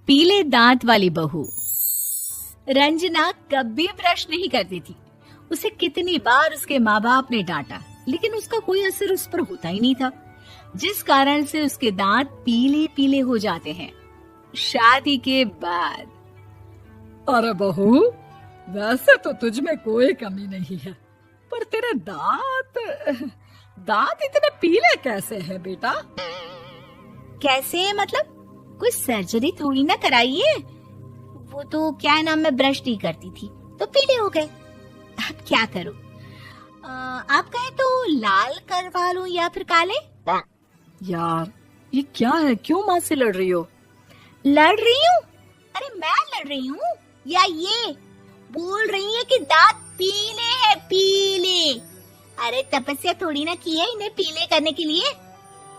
पीले दांत वाली बहू। रंजना कभी ब्रश नहीं करती थी। उसे कितनी बार उसके माँ बाप ने डांटा, लेकिन उसका कोई असर उस पर होता ही नहीं था, जिस कारण से उसके दांत पीले पीले हो जाते हैं। शादी के बाद। अरे बहू, वैसे तो तुझ में कोई कमी नहीं है, पर तेरे दांत इतने पीले कैसे हैं बेटा? कैसे मतलब? कोई सर्जरी थोड़ी ना कराई है। वो तो क्या नाम, मैं ब्रश नहीं करती थी तो पीले हो गए। अब क्या करूं? आप कहें तो लाल करवा लूं या फिर काले? यार ये क्या है, क्यों माँ से लड़ रही हो? लड़ रही हूँ? अरे मैं लड़ रही हूँ या ये बोल रही है कि दांत पीले हैं, पीले। अरे तपस्या थोड़ी ना की है इन्हें पीले करने के लिए।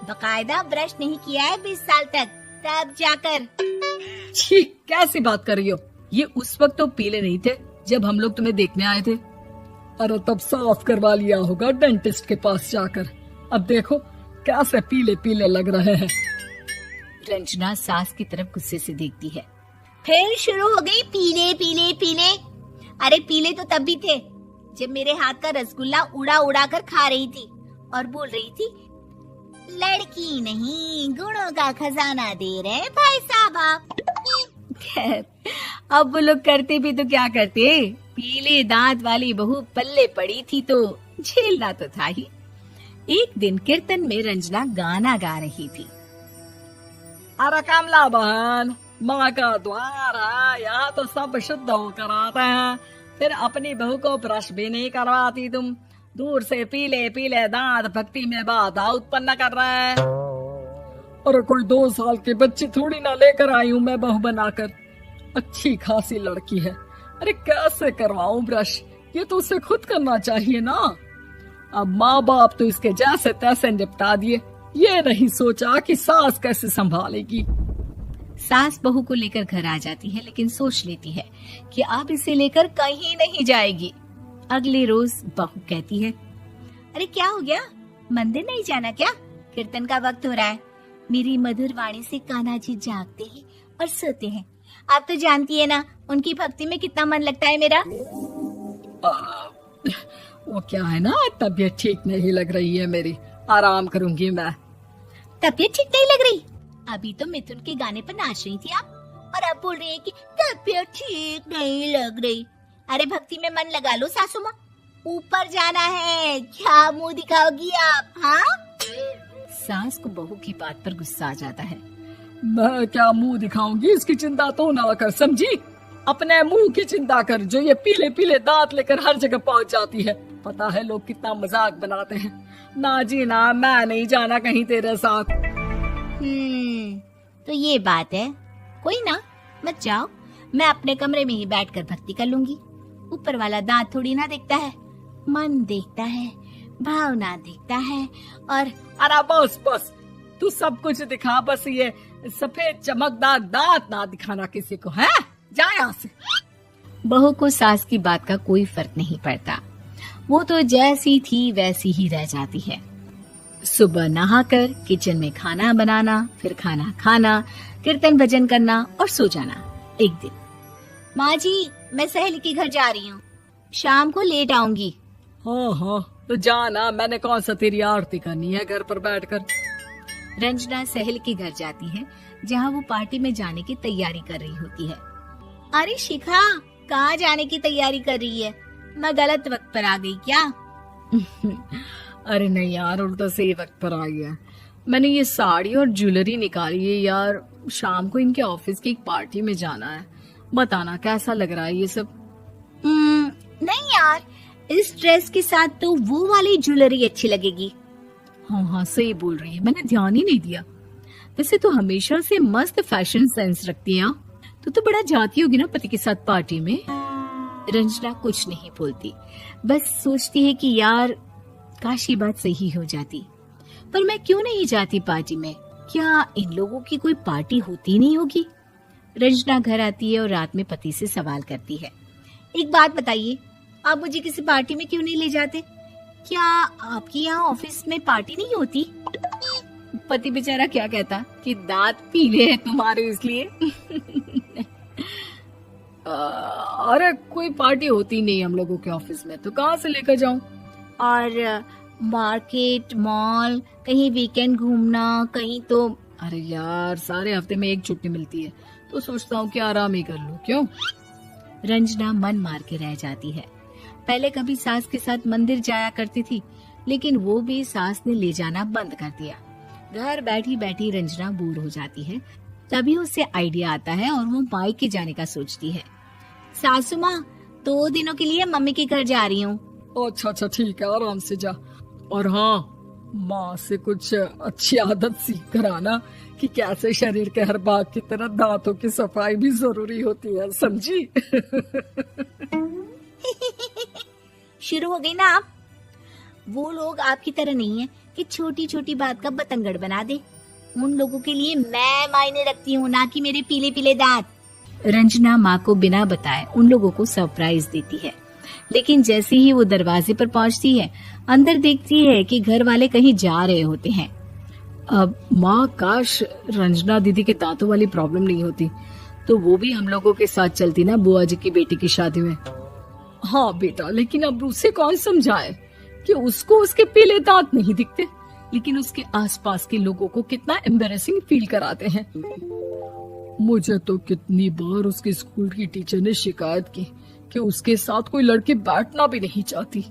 बकायदा ब्रश नहीं किया है 20 साल तक, तब जाकर। छी, कैसी बात कर रही हो? ये उस वक्त तो पीले नहीं थे जब हम लोग तुम्हें देखने आए थे। अरे तब साफ करवा लिया होगा डेंटिस्ट के पास जाकर। अब देखो कैसे पीले पीले लग रहे हैं। रंजना सास की तरफ गुस्से से देखती है। फिर शुरू हो गई पीले पीले पीले। अरे पीले तो तब भी थे जब मेरे हाथ का रसगुल्ला उड़ा उड़ा कर खा रही थी और बोल रही थी, लड़की नहीं गुणों का खजाना दे रहे भाई साहब आप। खैर, अब वो लोग करते भी तो क्या करते, पीले दांत वाली बहू पल्ले पड़ी थी तो झेलना तो था ही। एक दिन कीर्तन में रंजना गाना गा रही थी। अरे कमला बहन, माँ का द्वार है, यहाँ तो सब शुद्ध होकर आते हैं, फिर अपनी बहू को ब्रश भी नहीं करवाती तुम। दूर से पीले पीले दांत भक्ति में बाधा उत्पन्न कर रहे हैं। अरे कोई 2 साल के बच्ची थोड़ी ना लेकर आई हूँ मैं बहू बनाकर। अच्छी खासी लड़की है, अरे कैसे करवाऊं ब्रश? ये तो उसे खुद करना चाहिए ना। अब माँ बाप तो इसके जैसे तैसे निपटा दिए, ये नहीं सोचा कि सास कैसे संभालेगी। सास बहू को लेकर घर आ जाती है, लेकिन सोच लेती है कि अब इसे लेकर कहीं नहीं जाएगी। अगले रोज बहू कहती है, अरे क्या हो गया, मंदिर नहीं जाना क्या? कीर्तन का वक्त हो रहा है। मेरी मधुर वाणी से कान्हा जी जागते हैं और सोते हैं। आप तो जानती है ना उनकी भक्ति में कितना मन लगता है मेरा। वो क्या है ना, तबीयत ठीक नहीं लग रही है मेरी, आराम करूंगी मैं। तबीयत ठीक नहीं लग रही? अभी तो मिथुन के गाने पर नाच रही थी आप, और अब बोल रही है कि तबीयत ठीक नहीं लग रही। अरे भक्ति में मन लगा लो सासू माँ, ऊपर जाना है, क्या मुंह दिखाओगी आप? हाँ? सास को बहू की बात पर गुस्सा आ जाता है। मैं क्या मुंह दिखाऊंगी, इसकी चिंता तो ना कर, समझी? अपने मुंह की चिंता कर, जो ये पीले पीले दांत लेकर हर जगह पहुंच जाती है। पता है लोग कितना मजाक बनाते हैं। ना जी ना, मैं नहीं जाना कहीं तेरे साथ। तो ये बात है, कोई ना, मत जाओ, मैं अपने कमरे में ही बैठकर भक्ति कर लूंगी। ऊपर वाला दांत थोड़ी ना देखता है, मन देखता है, भावना देखता है। और अरे बस बस, तू सब कुछ दिखा, बस ये सफेद चमकदार दांत ना दिखाना किसी को, है? जा यहाँ से। बहू को सास की बात का कोई फर्क नहीं पड़ता, वो तो जैसी थी वैसी ही रह जाती है। सुबह नहाकर किचन में खाना बनाना, फिर खाना खाना, कीर्तन भजन करना और सो जाना। एक दिन, माँ जी मैं सहेली के घर जा रही हूँ, शाम को लेट आऊंगी। हाँ हाँ तो जाना, मैंने कौन सा तेरी आरती करनी है घर पर बैठकर। रंजना सहेली के घर जाती है, जहाँ वो पार्टी में जाने की तैयारी कर रही होती है। अरे शिखा, कहाँ जाने की तैयारी कर रही है? मैं गलत वक्त पर आ गई क्या? अरे नहीं यार, उल्टा सही वक्त पर आ गया। मैंने ये साड़ी और ज्वेलरी निकाली है यार, शाम को इनके ऑफिस की एक पार्टी में जाना है। बताना कैसा लग रहा है ये सब? नहीं यार, इस ड्रेस के साथ तो वो वाली ज्वेलरी अच्छी लगेगी। हाँ हाँ सही बोल रही है, मैंने ध्यान ही नहीं दिया। वैसे तो हमेशा से मस्त फैशन सेंस रखती है। तो बड़ा जाती होगी ना पति के साथ पार्टी में। रंजना कुछ नहीं बोलती, बस सोचती है कि यार काश ये बात सही हो जाती, पर मैं क्यों नहीं जाती पार्टी में? क्या इन लोगों की कोई पार्टी होती नहीं होगी? रंजना घर आती है और रात में पति से सवाल करती है, एक बात बताइए, आप मुझे किसी पार्टी में क्यों नहीं ले जाते? क्या आपकी यहाँ ऑफिस में पार्टी नहीं होती? पति बेचारा क्या कहता कि दांत पीले हैं तुम्हारे इसलिए। अरे कोई पार्टी होती नहीं हम लोगों के ऑफिस में, तो कहाँ से लेकर जाऊं? और मार्केट, मॉल, कहीं वीकेंड घूमना, कहीं तो। अरे यार सारे हफ्ते में एक छुट्टी मिलती है, तो सोचता हूँ कि आराम ही कर लूं। क्यों? रंजना मन मार के रह जाती है। पहले कभी सास के साथ मंदिर जाया करती थी, लेकिन वो भी सास ने ले जाना बंद कर दिया। घर बैठी बैठी रंजना बोर हो जाती है। तभी उसे आइडिया आता है और वो मायके जाने का सोचती है। सासू माँ, 2 दिनों के लिए मम्मी के घर जा रही हूँ। अच्छा ठीक है, आराम से जा। और हाँ, माँ से कुछ अच्छी आदत सीख कर आना कि कैसे शरीर के हर भाग की तरह दांतों की सफाई भी जरूरी होती है, समझी? शुरू हो गई ना आप। वो लोग आपकी तरह नहीं है कि छोटी छोटी बात का बतंगड़ बना दे। उन लोगों के लिए मैं मायने रखती हूँ, ना कि मेरे पीले पीले दांत। रंजना माँ को बिना बताए उन लोगों को सरप्राइज देती है, लेकिन जैसे ही वो दरवाजे पर पहुंचती है, अंदर देखती है कि घर वाले कहीं जा रहे होते हैं। अब माँ, काश रंजना दीदी के दांतों वाली प्रॉब्लम नहीं होती, तो वो भी हम लोगों के साथ चलती ना बुआ जी की बेटी की शादी में। हाँ बेटा, लेकिन अब उसे कौन समझाए कि उसको उसके पीले दांत नहीं दिखते, लेकिन उसके आसपास के लोगों को कितना एम्बैरेसिंग फील कराते हैं। मुझे तो कितनी बार उसके स्कूल की टीचर ने शिकायत की कि उसके साथ कोई लड़की बैठना भी नहीं चाहती,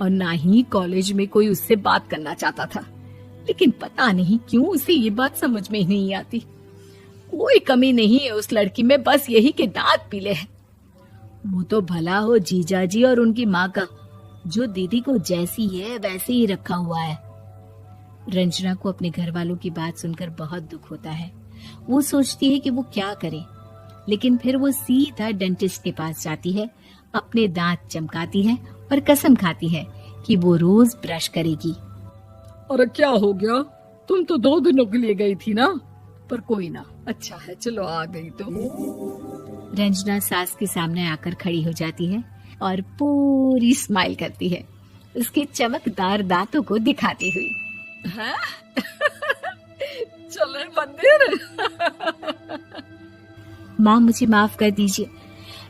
और ना ही कॉलेज में कोई उससे बात करना चाहता था। लेकिन पता नहीं क्यों उसे ये बात समझ में ही नहीं आती। कोई कमी नहीं है उस लड़की में, बस यही कि दांत पीले हैं। वो तो भला हो जीजा जी और उनकी माँ का, जो दीदी को जैसी है वैसे ही रखा हुआ है। रंजना को अपने घर वालों की बात सुनकर बहुत दुख होता है। वो सोचती है कि वो क्या करे, लेकिन फिर वो सीधा डेंटिस्ट के पास जाती है, अपने दांत चमकाती है और कसम खाती है कि वो रोज ब्रश करेगी। अरे क्या हो गया? तुम तो 2 दिनों के लिए गई थी ना, पर कोई ना, अच्छा है, चलो आ गई तो। रंजना सास के सामने आकर खड़ी हो जाती है और पूरी स्माइल करती है, उसके चमकदार दांतों को दिखाती हुई। हैं? चले मंदिर। माँ, मुझे माफ कर दीजिए,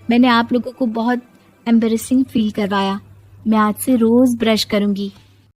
मैंने आप लोगों को बहुत एम्बैरेसिंग फील करवाया। मैं आज से रोज ब्रश करूंगी।